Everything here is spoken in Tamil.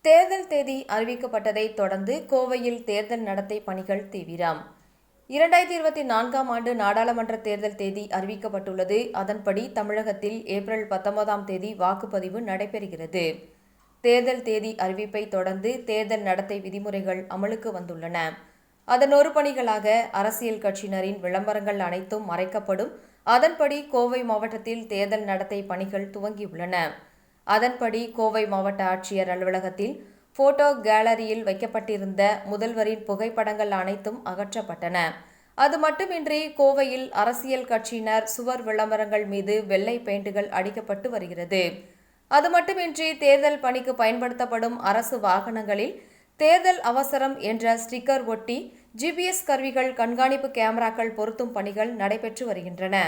தேர்தல் தேதி அறிவிக்கப்பட்டதைத் தொடர்ந்து கோவையில் தேர்தல் நடத்தை பணிகள் தீவிரம். 2024ஆம் ஆண்டு நாடாளுமன்ற தேர்தல் தேதி அறிவிக்கப்பட்டுள்ளது. அதன்படி தமிழகத்தில் ஏப்ரல் 19ஆம் தேதி வாக்குப்பதிவு நடைபெறுகிறது. தேர்தல் தேதி அறிவிப்பை தொடர்ந்து தேர்தல் நடத்தை விதிமுறைகள் அமலுக்கு வந்துள்ளன. அதன் ஒரு பணிகளாக அரசியல் கட்சியினரின் விளம்பரங்கள் அனைத்தும் மறைக்கப்படும். அதன்படி கோவை மாவட்டத்தில் தேர்தல் நடத்தை பணிகள் துவங்கியுள்ளன. அதன்படி கோவை மாவட்ட ஆட்சியர் அலுவலகத்தில் போட்டோ கேலரியில் வைக்கப்பட்டிருந்த முதல்வரின் புகைப்படங்கள் அனைத்தும் அகற்றப்பட்டன. அது மட்டுமின்றி கோவையில் அரசியல் கட்சியினர் சுவர் விளம்பரங்கள் மீது வெள்ளை பெயிண்டுகள் அடிக்கப்பட்டு வருகிறது. அது மட்டுமின்றி தேர்தல் பணிக்கு பயன்படுத்தப்படும் அரசு வாகனங்களில் தேர்தல் அவசரம் என்ற ஸ்டிக்கர் ஒட்டி GPS கருவிகள், கண்காணிப்பு கேமராக்கள் பொருத்தும் பணிகள் நடைபெற்று வருகின்றன.